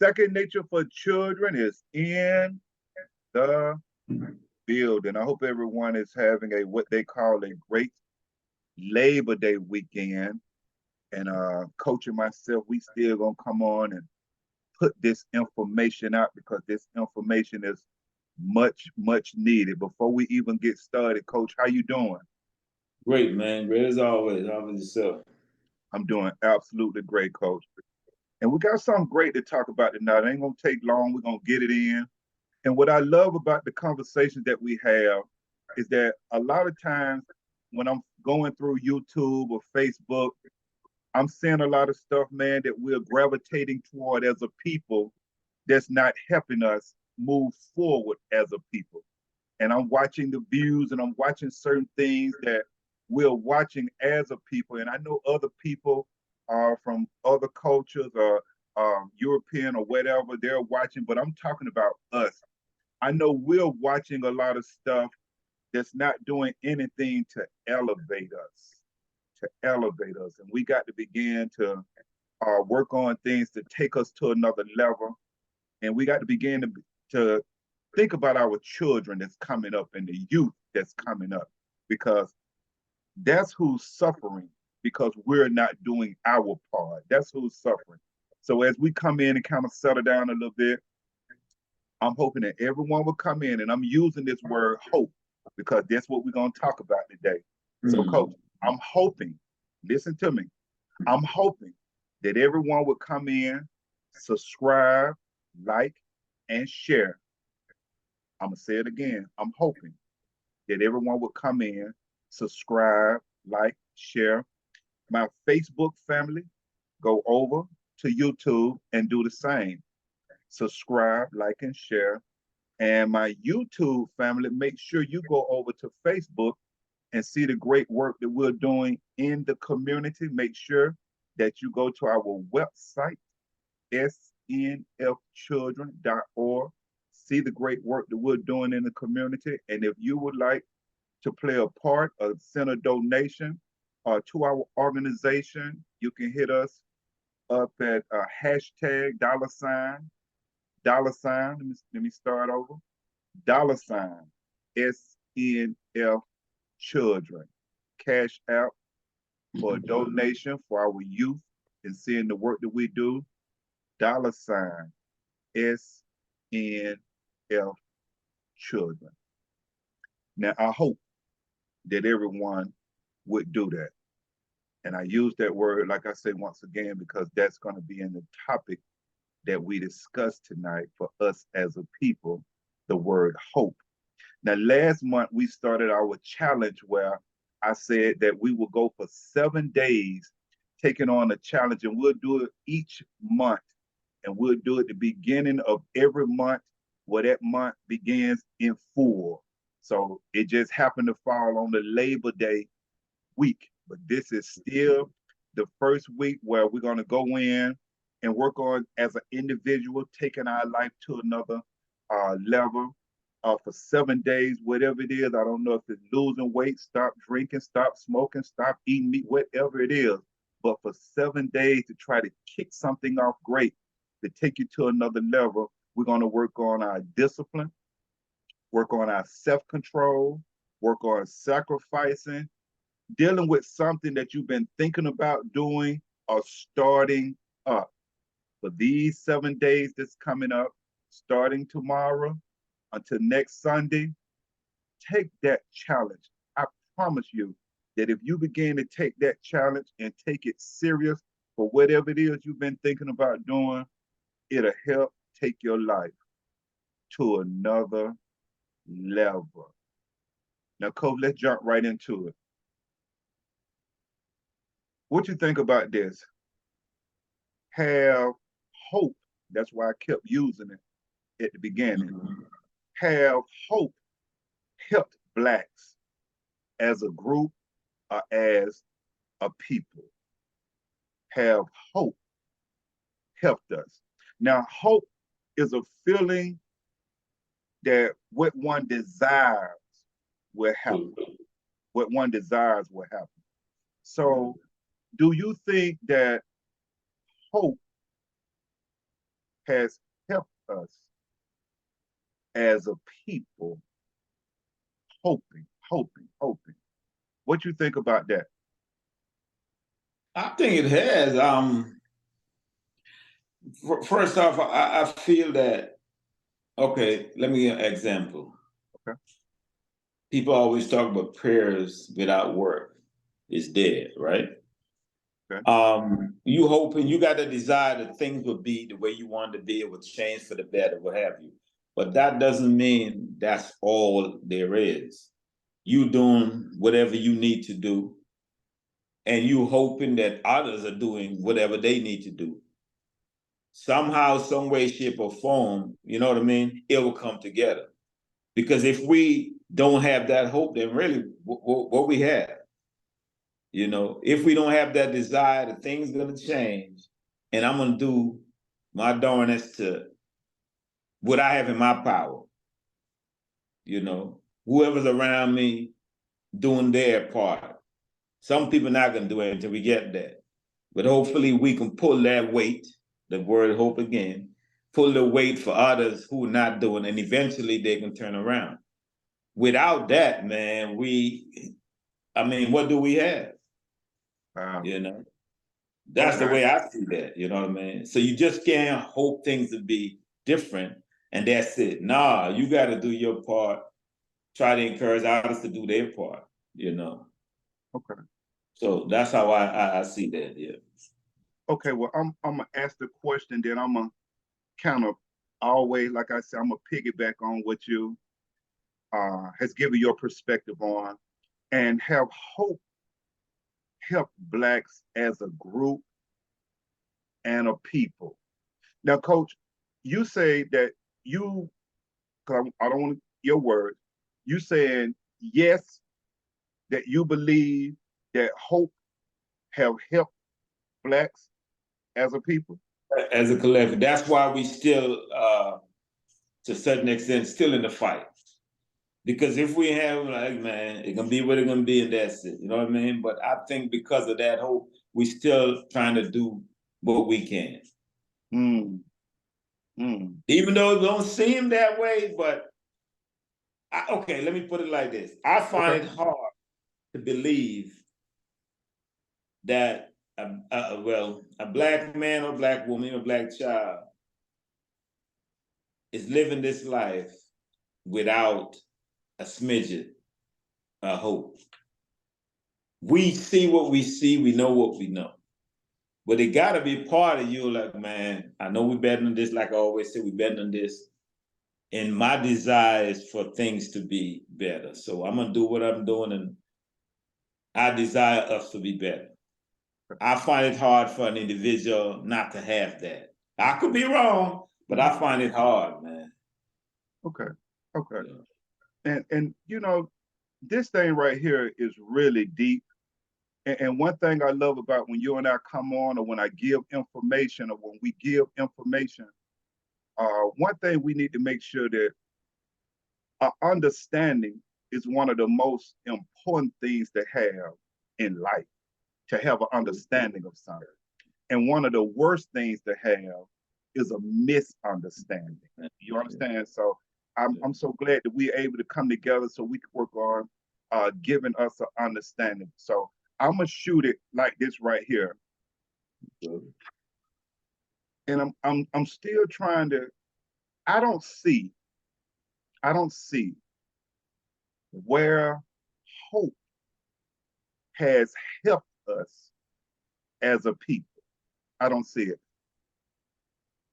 Second Nature for Children is in the building. I hope everyone is having a what they call a great Labor Day weekend. And Coach and myself, we still gonna come on and put this information out because this information is much, much needed. Before we even get started, Coach, how you doing? Great, man. Great as always. How about yourself? I'm doing absolutely great, Coach. And we got something great to talk about tonight. It ain't gonna take long. We're gonna get it in. And what I love about the conversations that we have is that a lot of times when I'm going through YouTube or Facebook, I'm seeing a lot of stuff, man, that we're gravitating toward as a people that's not helping us move forward as a people. And I'm watching the views and I'm watching certain things that we're watching as a people. And I know other people are from other cultures or European or whatever they're watching, but I'm talking about us. I know we're watching a lot of stuff that's not doing anything to elevate us. And we got to begin to work on things to take us to another level. And we got to begin to think about our children that's coming up and the youth that's coming up because that's who's suffering because we're not doing our part. That's who's suffering. So as we come in and kind of settle down a little bit, I'm hoping that everyone will come in, and I'm using this word hope because that's what we're going to talk about today. So, Coach, I'm hoping, listen to me, I'm hoping that everyone would come in, subscribe, like, and share. I'm going to say it again. I'm hoping that everyone would come in, subscribe, like, share. My Facebook family, go over to YouTube and do the same. Subscribe, like, and share. And my YouTube family, make sure you go over to Facebook and see the great work that we're doing in the community. Make sure that you go to our website, snfchildren.org. See the great work that we're doing in the community. And if you would like to play a part or send a donation to our organization, you can hit us up at hashtag dollar sign. Let me start over. $ SNF Children. Cash out for a donation for our youth and seeing the work that we do. $ SNF Children. Now, I hope that everyone would do that. And I use that word, like I said, once again, because that's going to be in the topic that we discussed tonight for us as a people, the word hope. Now, last month, we started our challenge where I said that we will go for 7 days taking on a challenge, and we'll do it each month. And we'll do it the beginning of every month, where that month begins in full. So it just happened to fall on the Labor Day week. But this is still the first week where we're going to go in and work on as an individual, taking our life to another level for 7 days, whatever it is. I don't know if it's losing weight, stop drinking, stop smoking, stop eating meat, whatever it is. But for 7 days to try to kick something off great, to take you to another level, we're going to work on our discipline, work on our self-control, work on sacrificing, dealing with something that you've been thinking about doing or starting up. For these 7 days that's coming up, starting tomorrow until next Sunday, take that challenge. I promise you that if you begin to take that challenge and take it serious for whatever it is you've been thinking about doing, it'll help take your life to another level. Now, Cove, let's jump right into it. What you think about this? Have hope. That's why I kept using it at the beginning. Have hope helped Blacks as a group or as a people? Have hope helped us? Now, hope is a feeling that what one desires will happen. What one desires will happen. So, do you think that hope has helped us as a people hoping. What you think about that? I think it has. First off, I feel that, okay, let me give an example. Okay. People always talk about prayers without work is dead, right? Okay. You hoping you got a desire that things would be the way you want to be, it would change for the better, what have you. But that doesn't mean that's all there is. You doing whatever you need to do, and you hoping that others are doing whatever they need to do. Somehow, some way, shape, or form, you know what I mean? It will come together. Because if we don't have that hope, then really what we have, you know, if we don't have that desire that things gonna change, and I'm gonna do my darnest to what I have in my power, you know, whoever's around me doing their part. Some people not gonna do it until we get that. But hopefully we can pull that weight, the word hope again, pull the weight for others who are not doing, and eventually they can turn around. Without that, man, I mean, what do we have? You know? That's the Okay. way I see that, you know what I mean? So you just can't hope things to be different and that's it. Nah, you gotta do your part, try to encourage others to do their part, you know. Okay. So that's how I see that, yeah. Okay. Well, I'm gonna ask the question, then I'm gonna kind of always, like I said, I'm gonna piggyback on what you has given your perspective on, and have hope help blacks as a group and a people. Now, Coach, you say that you, because I don't want your words, you saying yes, that you believe that hope have helped blacks as a people? As a collective. That's why we still to a certain extent still in the fight. Because if we have like, man, it can be what it can be and that's it. You know what I mean? But I think because of that hope, we still trying to do what we can. Mm, mm. Even though it don't seem that way, but okay, let me put it like this. I find Okay. it hard to believe that a black man or black woman or black child is living this life without a smidget of hope. We see what we see, we know what we know. But it gotta be part of you, like, man, I know we're better than this, like I always say, we're better than this. And my desire is for things to be better. So I'm gonna do what I'm doing, and I desire us to be better. I find it hard for an individual not to have that. I could be wrong, but I find it hard, man. Okay. Okay. Yeah. And you know, this thing right here is really deep. And one thing I love about when you and I come on, or when I give information, or when we give information, one thing we need to make sure that our understanding is one of the most important things to have in life, to have an understanding of something. And one of the worst things to have is a misunderstanding. You understand? So I'm so glad that we're able to come together so we can work on giving us an understanding. So I'm gonna shoot it like this right here, and I'm still trying to. I don't see. I don't see where hope has helped us as a people. I don't see it.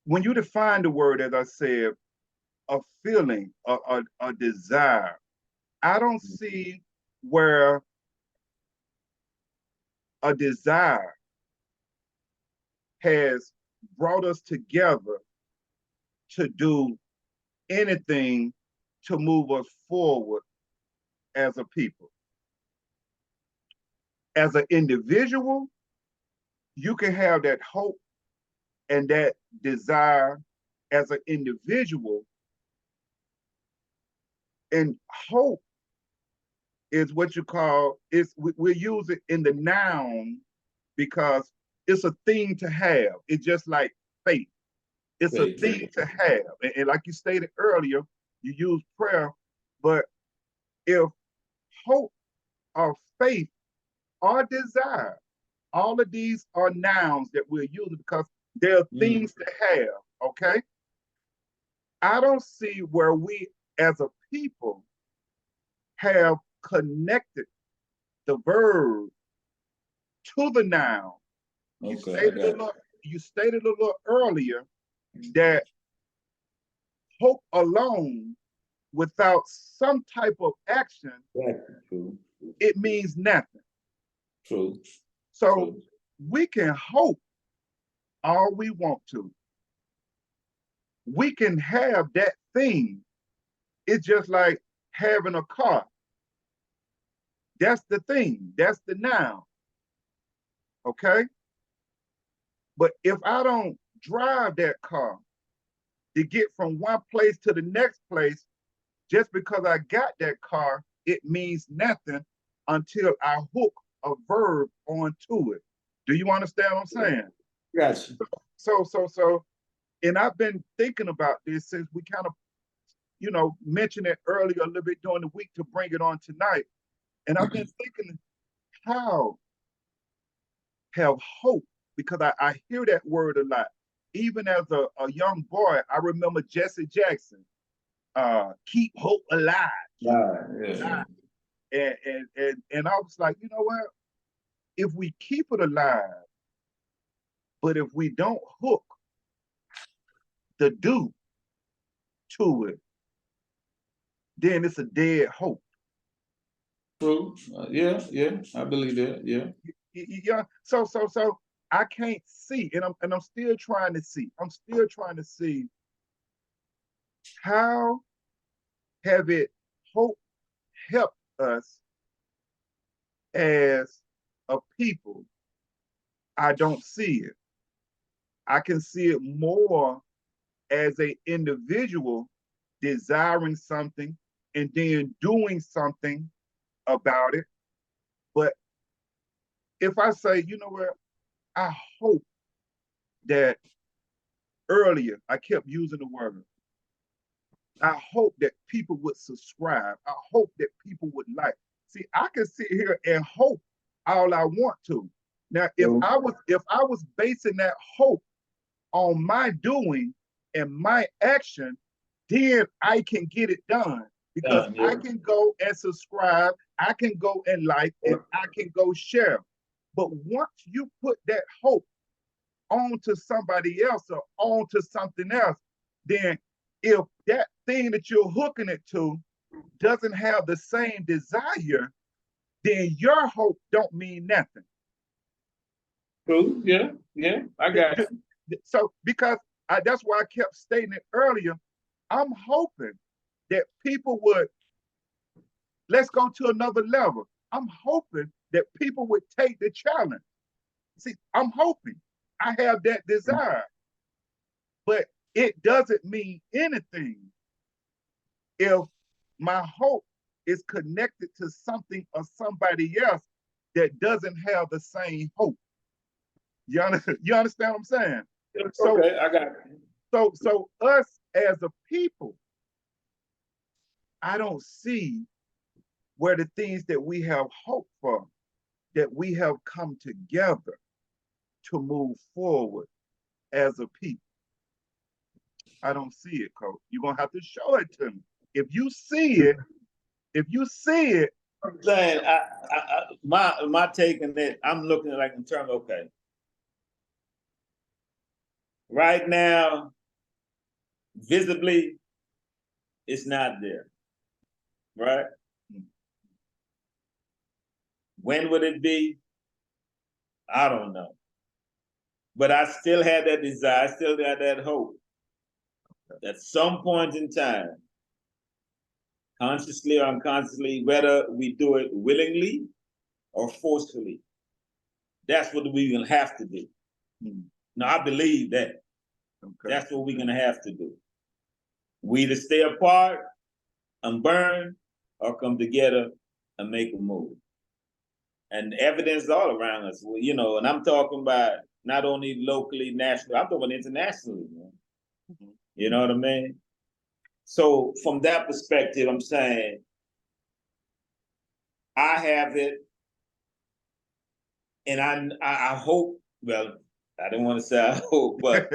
When you define the word, as I said, a feeling, a desire, I don't see where a desire has brought us together to do anything to move us forward as a people. As an individual, you can have that hope and that desire as an individual. And hope is what you call, we use it in the noun because it's a thing to have. It's just like faith. It's a thing to have. And like you stated earlier, you use prayer, but if hope or faith or desire, all of these are nouns that we're using because they're things to have, okay? I don't see where we as a people have connected the verb to the noun. You stated a little earlier that hope alone without some type of action, it means nothing. True. So we can hope all we want to. We can have that thing. It's just like having a car. That's the thing. That's the noun. Okay? But if I don't drive that car to get from one place to the next place, just because I got that car, it means nothing until I hook a verb onto it. Do you understand what I'm saying? Gotcha. So, and I've been thinking about this since we kind of, mentioned it earlier a little bit during the week to bring it on tonight. And I've been thinking, how have hope, because I hear that word a lot. Even as a young boy, I remember Jesse Jackson, keep hope alive. Yeah. And I was like, you know what? If we keep it alive, but if we don't hook the do to it, then it's a dead hope. True. Yeah, I believe that. Yeah. Yeah. So I can't see, and I'm still trying to see. I'm still trying to see how have it hope helped us as a people. I don't see it. I can see it more as an individual desiring something and then doing something about it. But if I say, you know what, I hope that earlier I kept using the word. I hope that people would subscribe. I hope that people would like. See, I can sit here and hope all I want to. Now, if I was basing that hope on my doing and my action, then I can get it done because I can go and subscribe, I can go and like, and I can go share. But once you put that hope onto somebody else or onto something else, then if that thing that you're hooking it to doesn't have the same desire, then your hope don't mean nothing. True. Yeah, I got it. So because that's why I kept stating it earlier, I'm hoping that people would, let's go to another level. I'm hoping that people would take the challenge. See, I'm hoping. I have that desire. But it doesn't mean anything if my hope is connected to something or somebody else that doesn't have the same hope. You understand what I'm saying? Okay, I got it. So us as a people, I don't see where the things that we have hope for, that we have come together to move forward as a people. I don't see it, Coach. You're gonna have to show it to me. If you see it, I'm saying my take on that, I'm looking at like in terms of, okay. Right now, visibly, it's not there. Right? When would it be? I don't know. But I still had that desire, I still got that hope. At some point in time, consciously or unconsciously, whether we do it willingly or forcefully, that's what we're gonna have to do. Now I believe that. Okay. That's what we're gonna have to do. We either stay apart and burn or come together and make a move. And evidence is all around us, and I'm talking about not only locally, nationally, I'm talking internationally, man. You know what I mean? So from that perspective, I'm saying I have it, and I hope. Well, I didn't want to say I hope, but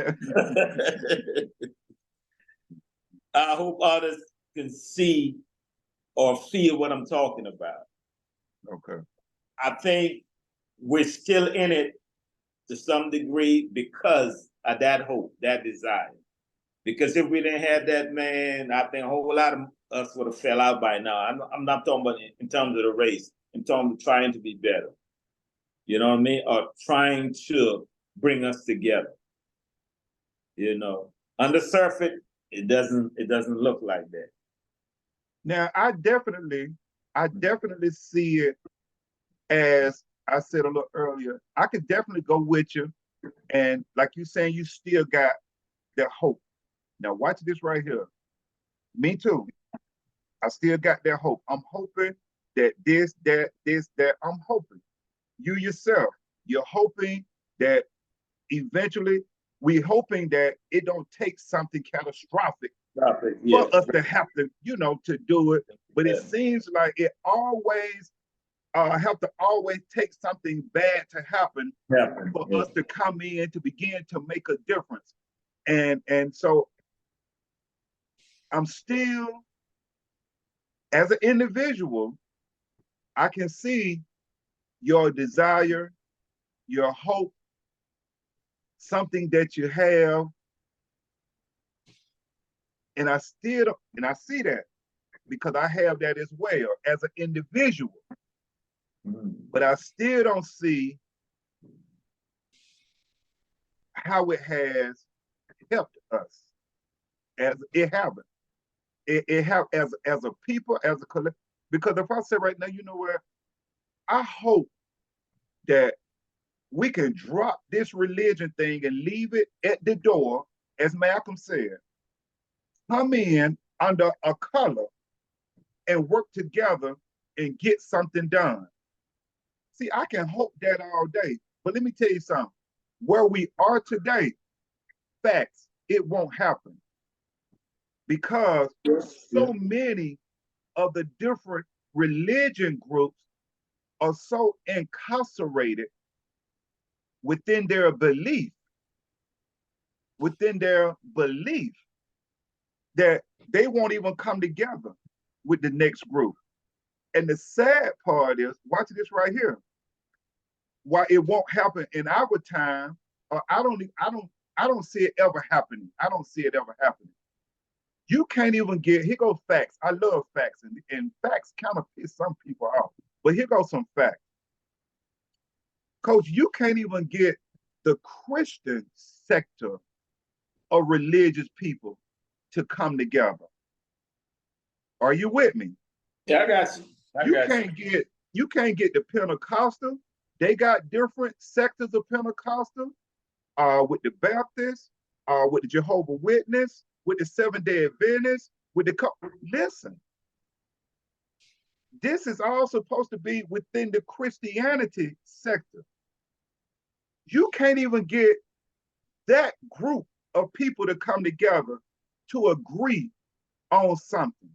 I hope others can see or feel what I'm talking about. Okay. I think we're still in it to some degree because of that hope, that desire. Because if we didn't have that, man, I think a whole lot of us would have fell out by now. I'm not talking about in terms of the race, in terms of trying to be better. You know what I mean? Or trying to bring us together. You know, on the surface, it doesn't look like that. Now, I definitely see it as I said a little earlier. I could definitely go with you, and like you saying, you still got that hope. Now, watch this right here. Me too. I still got that hope. I'm hoping that this, that, this, that. I'm hoping you yourself. You're hoping that eventually, we're hoping that it don't take something catastrophic Yeah. for us to have to, to do it. But it seems like it always have to always take something bad to happen for us to come in to begin to make a difference. And so I'm still, as an individual, I can see your desire, your hope, something that you have, and I see that because I have that as well as an individual. But I still don't see how it has helped us as it haven't. It have as a people, as a collective. Because if I say right now, you know what? I hope that we can drop this religion thing and leave it at the door, as Malcolm said. Come in under a color and work together and get something done. See, I can hope that all day. But let me tell you something. Where we are today, facts, it won't happen. Because so many of the different religion groups are so incarcerated within their belief, that they won't even come together with the next group. And the sad part is, watch this right here. Why it won't happen in our time, or I don't see it ever happening. I don't see it ever happening. You can't even get, here goes facts. I love facts, and facts kind of piss some people off. But here goes some facts. Coach, you can't even get the Christian sector of religious people to come together. Are you with me? Yeah, I got you. You can't get the Pentecostal. They got different sectors of Pentecostal, with the Baptists, with the Jehovah Witness, with the Seventh-day Adventists, with the listen. This is all supposed to be within the Christianity sector. You can't even get that group of people to come together to agree on something.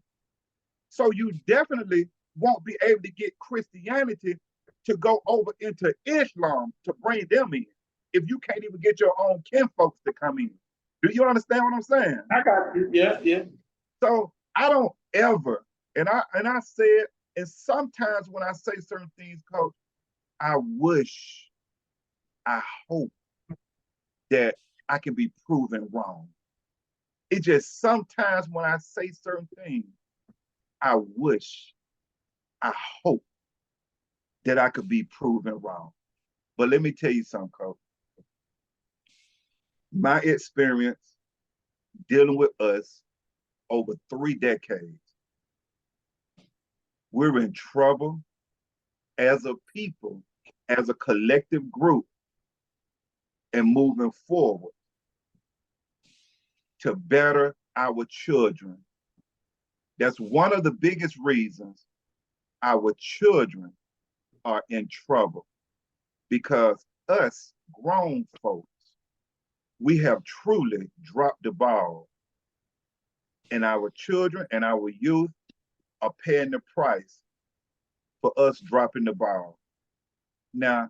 So you definitely won't be able to get Christianity to go over into Islam to bring them in if you can't even get your own kinfolks to come in. Do you understand what I'm saying? I got you. Yeah. So I don't ever, and I said, and sometimes when I say certain things, Coach, I wish, I hope that I can be proven wrong. It just sometimes when I say certain things, I wish, I hope that I could be proven wrong. But let me tell you something, Coach. My experience dealing with us over 3 decades, we're in trouble as a people, as a collective group, and moving forward to better our children. That's one of the biggest reasons our children are in trouble, because us grown folks, we have truly dropped the ball and our children and our youth are paying the price for us dropping the ball. Now,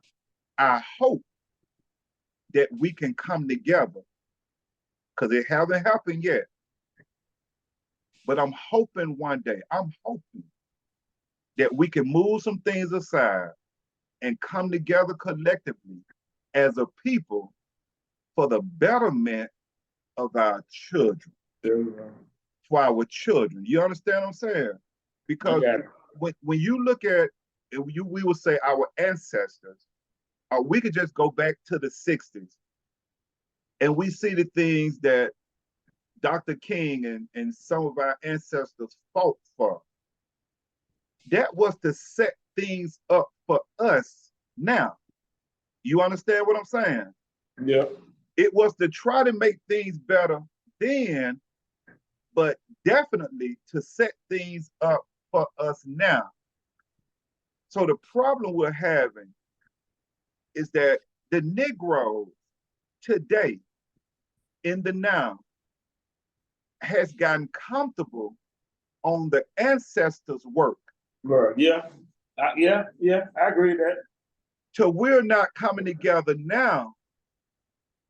I hope that we can come together, because it hasn't happened yet. But I'm hoping one day, I'm hoping that we can move some things aside and come together collectively as a people for the betterment of our children, for our children. You understand what I'm saying? Because when you look at, we would say our ancestors, we could just go back to the 60s and we see the things that Dr. King and some of our ancestors fought for. That was to set things up for us now. You understand what I'm saying? Yeah. It was to try to make things better then, but definitely to set things up for us now. So the problem we're having is that the Negroes today in the now has gotten comfortable on the ancestors' work. Yeah. Yeah, I agree with that. So we're not coming together now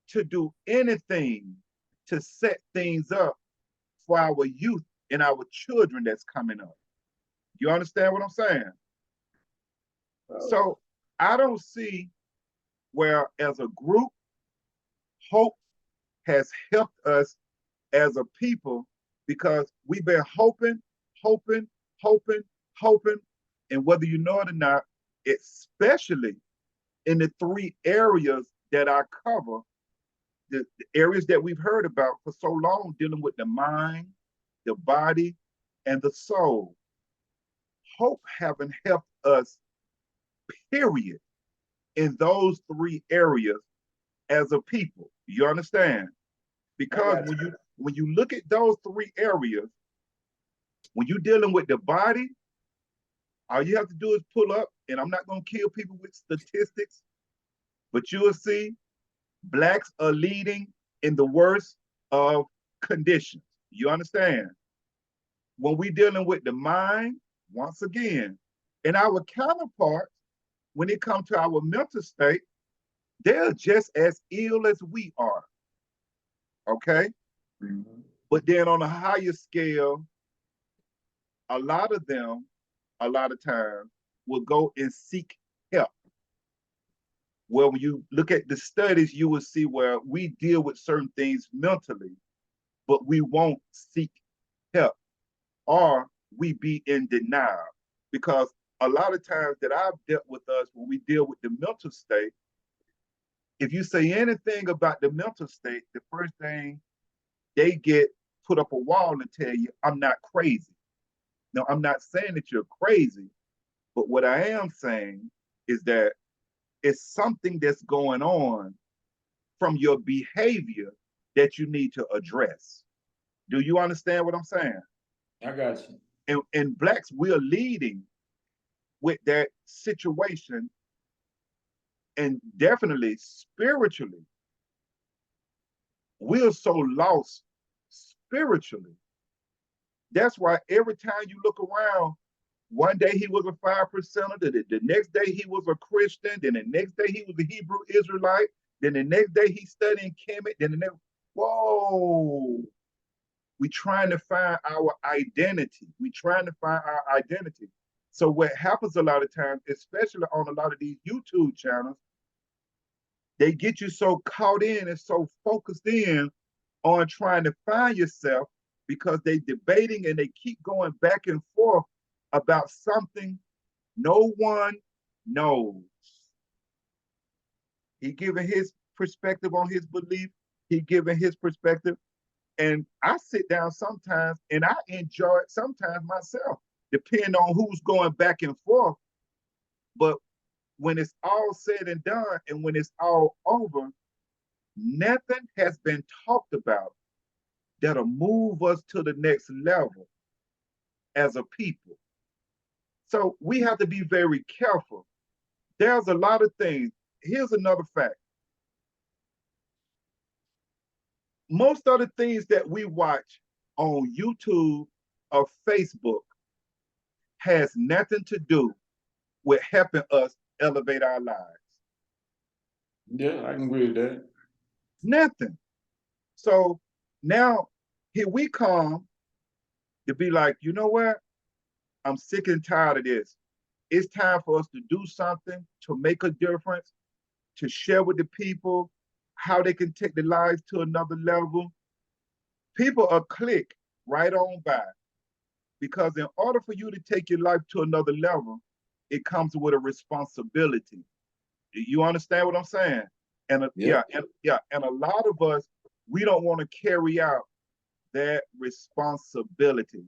to do anything to set things up for our youth and our children that's coming up. You understand what I'm saying? So I don't see where, as a group, hope has helped us as a people, because we've been hoping, and whether you know it or not, especially in the three areas that I cover, the areas that we've heard about for so long, dealing with the mind, the body, and the soul. Hope haven't helped us, period, in those three areas as a people. You understand? Because when you look at those three areas, when you're dealing with the body, all you have to do is pull up, and I'm not going to kill people with statistics, but you will see Blacks are leading in the worst of conditions. You understand? When we're dealing with the mind, once again, and our counterparts, when it comes to our mental state, they're just as ill as we are. Okay? Mm-hmm. But then on a higher scale, a lot of them, a lot of times, will go and seek help. Well, when you look at the studies, you will see where we deal with certain things mentally, but we won't seek help, or we be in denial. Because a lot of times that I've dealt with us, when we deal with the mental state, if you say anything about the mental state, the first thing they get put up a wall and tell you, I'm not crazy. No, I'm not saying that you're crazy, but what I am saying is that it's something that's going on from your behavior that you need to address. Do you understand what I'm saying? I got you. And Blacks, we're leading with that situation, and definitely spiritually, we're so lost spiritually. That's why every time you look around, one day he was a 5%er, the next day he was a Christian, then the next day he was a Hebrew Israelite, then the next day he's studying Kemet, then the next, whoa. We're trying to find our identity. We're trying to find our identity. So what happens a lot of times, especially on a lot of these YouTube channels, they get you so caught in and so focused in on trying to find yourself, because they debating and they keep going back and forth about something no one knows. He giving his perspective on his belief. He giving his perspective. And I sit down sometimes and I enjoy it sometimes myself, depending on who's going back and forth. But when it's all said and done and when it's all over, nothing has been talked about that'll move us to the next level as a people. So we have to be very careful. There's a lot of things. Here's another fact. Most of the things that we watch on YouTube or Facebook has nothing to do with helping us elevate our lives. Yeah, I can agree with that. Nothing. So now here we come to be like, you know what? I'm sick and tired of this. It's time for us to do something to make a difference, to share with the people how they can take their lives to another level. People are click right on by, because in order for you to take your life to another level, it comes with a responsibility. You understand what I'm saying? And Yeah. and a lot of us, we don't want to carry out that responsibility.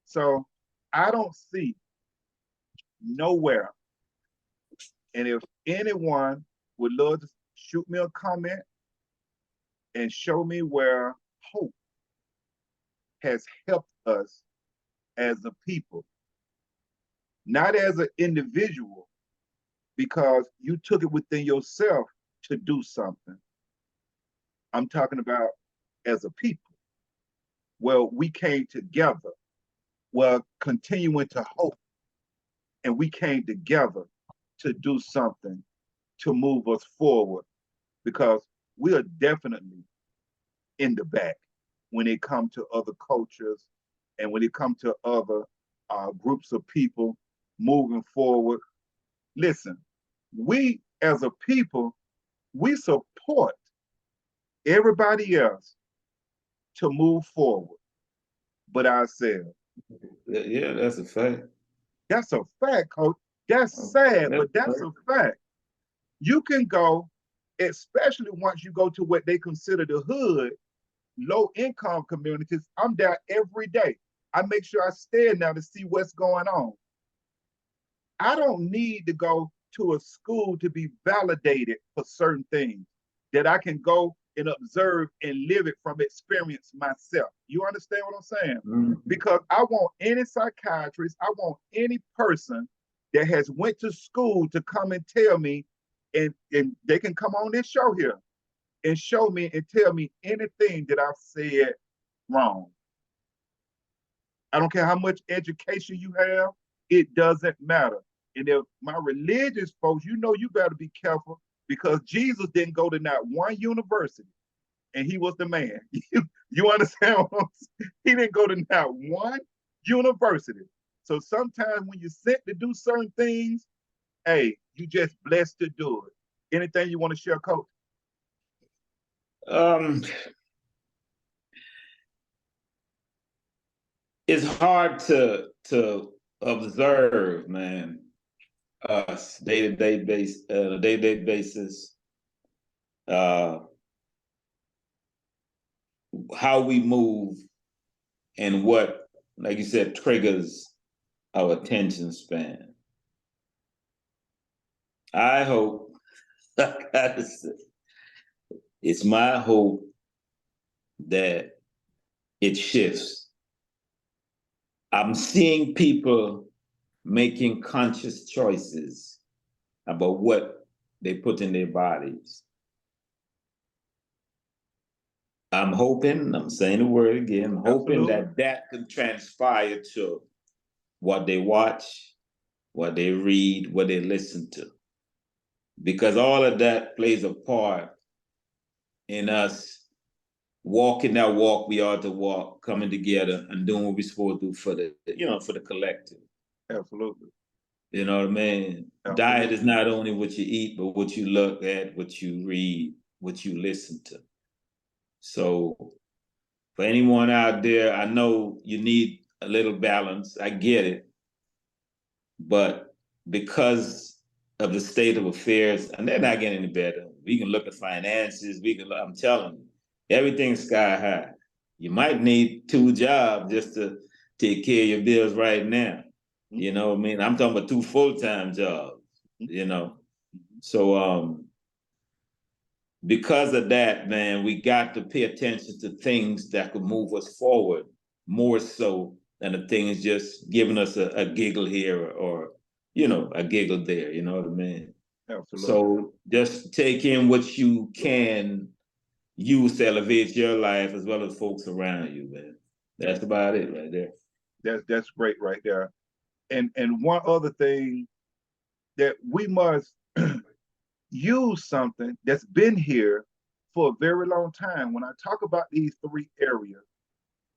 So I don't see nowhere. And if anyone would love to shoot me a comment and show me where hope has helped us as a people, not as an individual, because you took it within yourself to do something. I'm talking about as a people. Well, we came together, well, continuing to hope, and we came together to do something to move us forward, because we are definitely in the back when it comes to other cultures and when it comes to other groups of people moving forward. Listen, we as a people, we support everybody else to move forward, but ourselves. Yeah, that's a fact. That's a fact, coach. That's sad, That's but that's a fact. You can go, especially once you go to what they consider the hood, low income communities. I'm there every day. I make sure I stay now to see what's going on. I don't need to go to a school to be validated for certain things, that I can go and observe and live it from experience myself. You understand what I'm saying? Mm-hmm. Because I want any psychiatrist, I want any person that has went to school to come and tell me, and they can come on this show here and show me and tell me anything that I've said wrong. I don't care how much education you have, it doesn't matter. And if my religious folks, you better be careful, because Jesus didn't go to not one university, and he was the man. You understand what I'm saying? He didn't go to not one university. So sometimes when you're sent to do certain things, hey, you just blessed to do it. Anything you want to share, Coach? It's hard to observe, man, us day-to-day basis, how we move and what, like you said, triggers our attention span. I hope, it's my hope that it shifts. I'm seeing people making conscious choices about what they put in their bodies. I'm hoping, I'm saying the word again, I'm hoping that can transpire to what they watch, what they read, what they listen to. Because all of that plays a part in us walking that walk we ought to walk, coming together and doing what we're supposed to do for the collective. Absolutely. You know what I mean? Absolutely. Diet is not only what you eat, but what you look at, what you read, what you listen to. So for anyone out there, I know you need a little balance. I get it. But because of the state of affairs, and they're not getting any better. We can look at finances. I'm telling you, everything's sky high. You might need 2 jobs just to take care of your bills right now. You know what I mean? I'm talking about 2 full-time jobs, So because of that, man, we got to pay attention to things that could move us forward more so than the things just giving us a giggle here or a giggle there, you know what I mean? Absolutely. So just take in what you can use to elevate your life as well as folks around you, man. That's about it right there. That's great right there. And one other thing that we must use something that's been here for a very long time. When I talk about these three areas,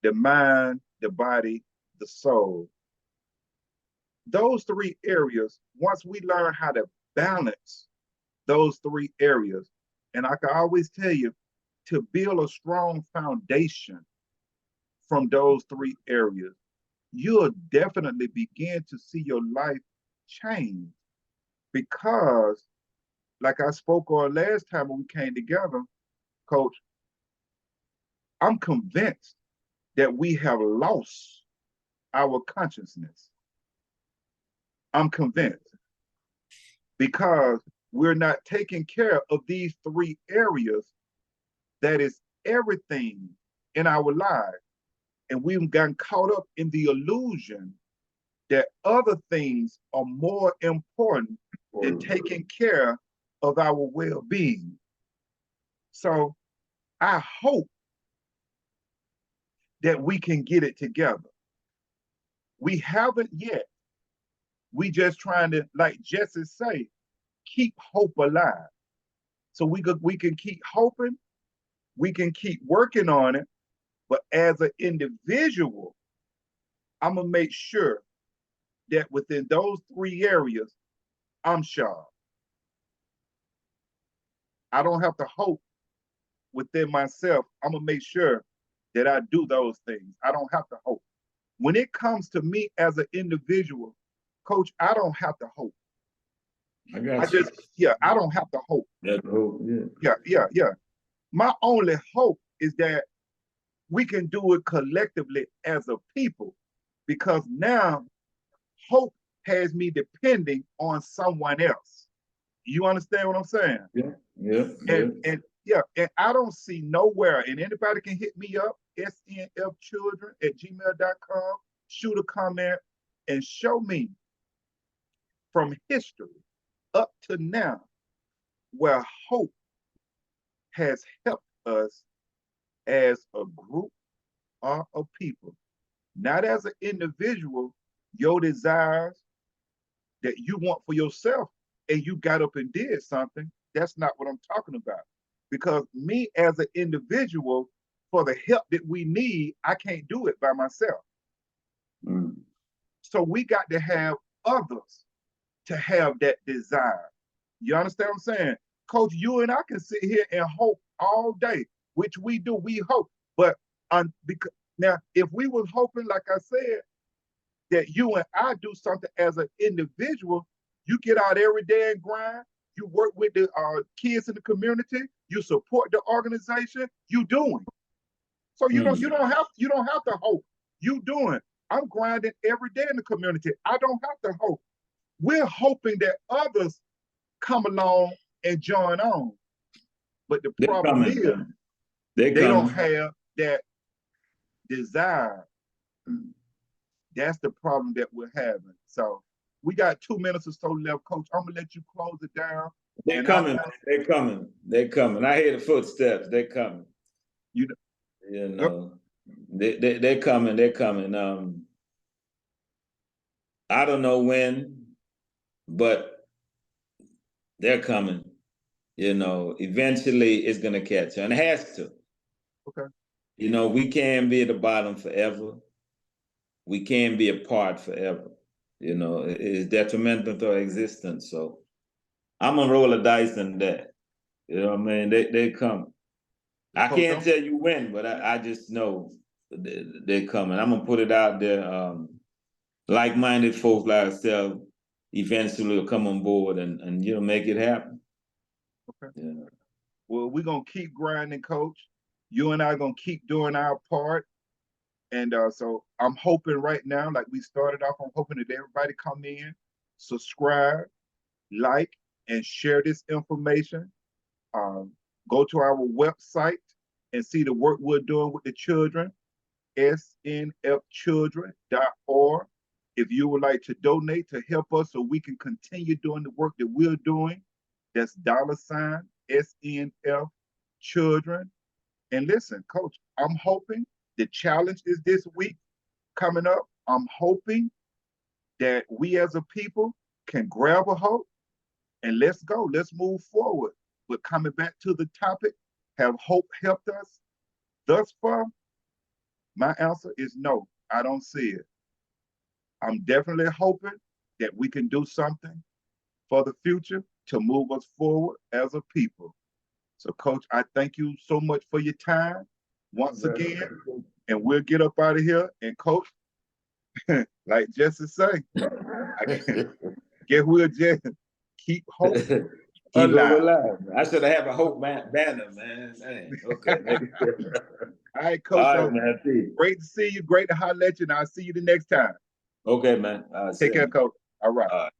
the mind, the body, the soul, those three areas, once we learn how to balance those three areas, and I can always tell you to build a strong foundation from those three areas, you'll definitely begin to see your life change. Because, like I spoke on last time when we came together, Coach, I'm convinced that we have lost our consciousness. I'm convinced because we're not taking care of these three areas that is everything in our lives. And we've gotten caught up in the illusion that other things are more important than taking care of our well-being. So I hope that we can get it together. We haven't yet. We just trying to, like Jesse say, keep hope alive. So we can keep hoping, we can keep working on it, but as an individual, I'm gonna make sure that within those three areas, I'm sharp. I don't have to hope within myself. I'm gonna make sure that I do those things. I don't have to hope. When it comes to me as an individual, Coach, I don't have to hope. I just, I don't have to hope. That's hope, yeah. Yeah. My only hope is that we can do it collectively as a people, because now hope has me depending on someone else. You understand what I'm saying? And I don't see nowhere, and anybody can hit me up, snfchildren@gmail.com, shoot a comment, and show me from history up to now where hope has helped us as a group or a people. Not as an individual, your desires that you want for yourself and you got up and did something. That's not what I'm talking about. Because me as an individual, for the help that we need, I can't do it by myself. So we got to have others to have that desire. You understand what I'm saying? Coach, you and I can sit here and hope all day, which we do, we hope. But because now, if we was hoping, like I said, that you and I do something as an individual, you get out every day and grind, you work with the kids in the community, you support the organization, you doing. So you don't have to hope. You doing. I'm grinding every day in the community. I don't have to hope. We're hoping that others come along and join on. But the problem is they don't have that desire. That's the problem that we're having. So we got 2 minutes or so left, Coach. I'm gonna let you close it down. They're coming. They're coming. I hear the footsteps. They're coming. You know, they're coming. They're coming. I don't know when, but they're coming. You know, eventually it's gonna catch you, and it has to. Okay. You know, we can't be at the bottom forever. We can't be apart forever. You know, it's detrimental to our existence. So I'm gonna roll a dice on that. You know what I mean? They come. I can't tell you when, but I just know they're coming. I'm gonna put it out there. Like-minded folks like ourselves eventually will come on board and you know make it happen. Okay. Yeah. Well, we're gonna keep grinding, Coach. You and I are gonna keep doing our part. And so I'm hoping right now, like we started off, I'm hoping that everybody come in, subscribe, like, and share this information. Go to our website and see the work we're doing with the children, snfchildren.org. If you would like to donate to help us so we can continue doing the work that we're doing, that's $SNF Children. And listen, Coach, I'm hoping The challenge is this week coming up. I'm hoping that we as a people can grab a hold and let's go. Let's move forward. But coming back to the topic, have hope helped us thus far? My answer is no, I don't see it. I'm definitely hoping that we can do something for the future to move us forward as a people. So, Coach, I thank you so much for your time once again, and we'll get up out of here. And, Coach, like Jesse say, guess we'll just keep hope Keep alive. hope alive. I should have a hope banner, man. Okay. All right, Coach. All right, man. See. Great to see you. Great to holler at you. And I'll see you the next time. Okay, man. Take care, Coach. All right.